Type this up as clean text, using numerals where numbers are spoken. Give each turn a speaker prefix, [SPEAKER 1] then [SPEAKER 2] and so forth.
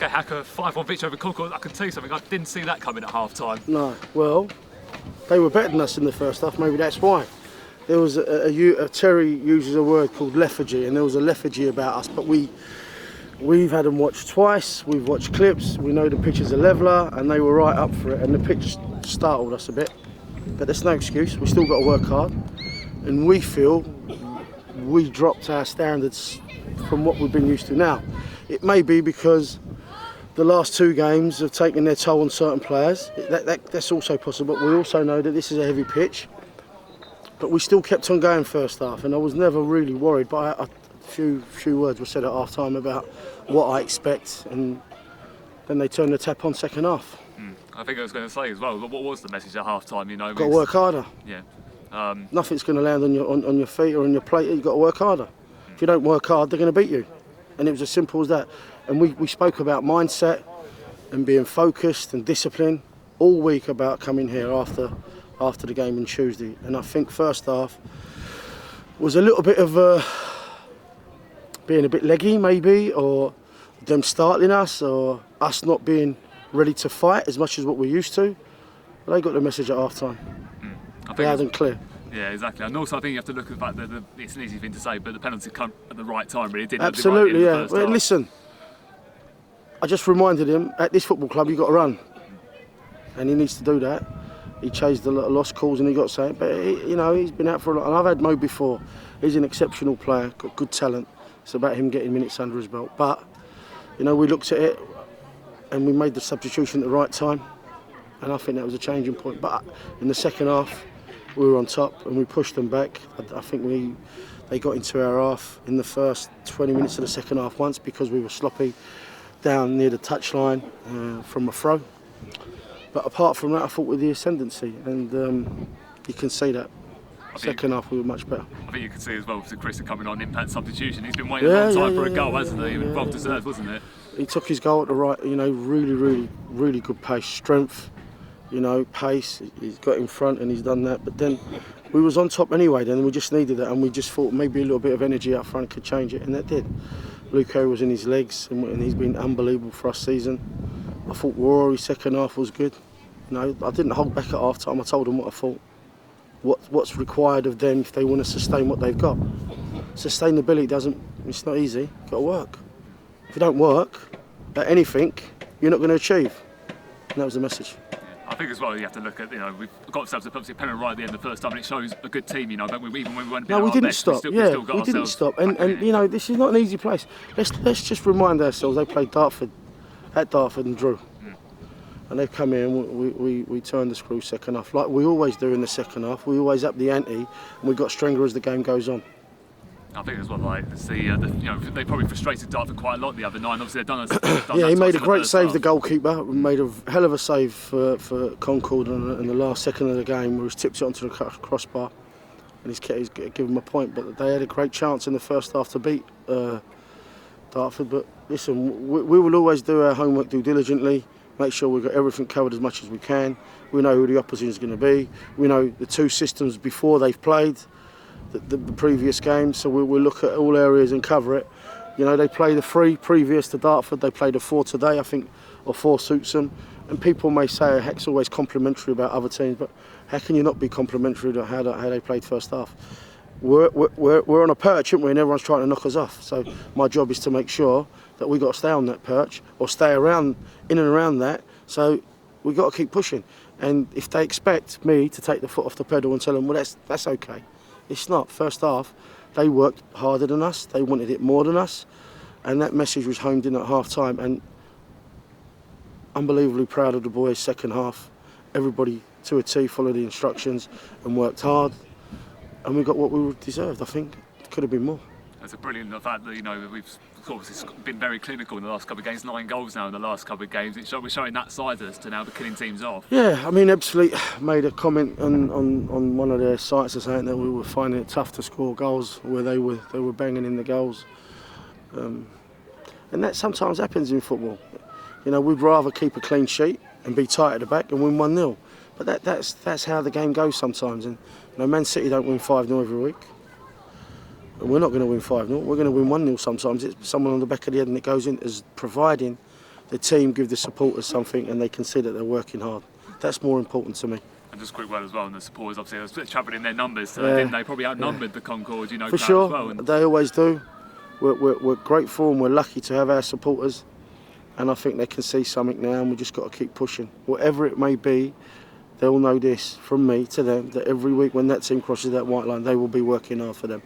[SPEAKER 1] Okay, Hacker, 5-1 victory over Concord. I can tell you something, I didn't see that coming at half-time.
[SPEAKER 2] No, well, they were better than us in the first half, maybe that's why. There was Terry uses a word called lethargy, and there was a lethargy about us, but we've had them watched twice, we've watched clips, we know the pitch is a leveller, and they were right up for it, and the pitch startled us a bit. But there's no excuse, we still got to work hard, and we feel we dropped our standards from what we've been used to now. It may be because the last two games have taken their toll on certain players. That's also possible, but we also know that this is a heavy pitch. But we still kept on going first half, and I was never really worried, but a few words were said at half time about what I expect, and then they turned the tap on second half.
[SPEAKER 1] I think I was going to say as well, what was the message at half time? You know,
[SPEAKER 2] got to work harder.
[SPEAKER 1] Yeah.
[SPEAKER 2] Nothing's going to land on your feet or on your plate. You've got to work harder. If you don't work hard, they're going to beat you. And it was as simple as that. And we spoke about mindset and being focused and discipline all week about coming here after the game on Tuesday. And I think first half was a little bit of being a bit leggy maybe, or them startling us, or us not being ready to fight as much as what we're used to. But they got the message at half time. Loud and clear.
[SPEAKER 1] Yeah, exactly. And also I think you have to look at the fact that it's an easy thing to say, but the penalty come at the right time, really. It didn't.
[SPEAKER 2] Absolutely,
[SPEAKER 1] right
[SPEAKER 2] yeah. Well, listen, I just reminded him, at this football club you've got to run. And he needs to do that. He chased a lot of lost calls and he got something, but he's been out for a lot. And I've had Mo before. He's an exceptional player, got good talent. It's about him getting minutes under his belt. But, we looked at it and we made the substitution at the right time. And I think that was a changing point. But in the second half, we were on top and we pushed them back. I think they got into our half in the first 20 minutes of the second half once because we were sloppy down near the touchline from a throw. But apart from that, I thought with the ascendancy, and you can see that. Second half we were much better.
[SPEAKER 1] I think you can see as well with Chris coming on, impact substitution. He's been waiting a long time for a goal, hasn't he? Well deserved, wasn't it?
[SPEAKER 2] He took his goal at the right, really good pace, strength, pace. He's got in front and he's done that. But then we was on top anyway. Then we just needed that, and we just thought maybe a little bit of energy up front could change it, and that did. Luke Harry was in his legs, and he's been unbelievable for us season. I thought Rory's second half was good. I didn't hold back at half time. I told them what I thought. What's required of them if they want to sustain what they've got. Sustainability it's not easy. You've got to work. If you don't work at anything, you're not going to achieve. And that was the message.
[SPEAKER 1] I think as well you have to look at, we've got ourselves a penalty right at the end of the first time, and it shows a good team, but even when we weren't
[SPEAKER 2] we didn't stop. We didn't stop. And this is not an easy place. Let's just remind ourselves they played at Dartford and drew. And they've come in and we turned the screw second half, like we always do in the second half. We always up the ante, and we got stronger as the game goes on.
[SPEAKER 1] I think as well, they probably frustrated Dartford quite a lot the other night. Obviously, they've done
[SPEAKER 2] yeah, he made a great save, the goalkeeper. Made a hell of a save for Concord in the last second of the game, where he's tipped it onto the crossbar, and he's given him a point. But they had a great chance in the first half to beat Dartford. But listen, we will always do our homework, do diligently. Make sure we've got everything covered as much as we can. We know who the opposition is going to be. We know the two systems before they've played the previous game, so we'll look at all areas and cover it. They played a 3 previous to Dartford. They played a 4 today, I think, or 4 suits them. And people may say Heck's always complimentary about other teams, but how can you not be complimentary to how they played first half? We're on a perch, aren't we? And everyone's trying to knock us off. So my job is to make sure that we got to stay on that perch or stay in and around that. So we've got to keep pushing. And if they expect me to take the foot off the pedal and tell them, well, that's okay. It's not. First half, they worked harder than us. They wanted it more than us. And that message was homed in at half time. And unbelievably proud of the boys' second half. Everybody to a T followed the instructions and worked hard. And we got what we deserved, I think. It could have been more.
[SPEAKER 1] It's a brilliant fact that, we've obviously been very clinical in the last couple of games, 9 goals now in the last couple of games. We're showing that side of us to now be killing teams off.
[SPEAKER 2] Yeah, Absolute made a comment on one of their sites saying that we were finding it tough to score goals where they were banging in the goals. And that sometimes happens in football. We'd rather keep a clean sheet and be tight at the back and win 1-0. But that's how the game goes sometimes. And Man City don't win 5-0 every week. And we're not going to win 5-0. We're going to win 1-0 sometimes. It's someone on the back of the head and it goes in as providing the team give the supporters something and they can see that they're working hard. That's more important to me.
[SPEAKER 1] And just a quick word as well, and the supporters obviously are travelling in their numbers, so they probably outnumbered the Concord,
[SPEAKER 2] For
[SPEAKER 1] crowd
[SPEAKER 2] sure,
[SPEAKER 1] as well. And
[SPEAKER 2] they always do. We're grateful and we're lucky to have our supporters, and I think they can see something now, and we just got to keep pushing. Whatever it may be, they'll know this from me to them, that every week when that team crosses that white line, they will be working hard for them.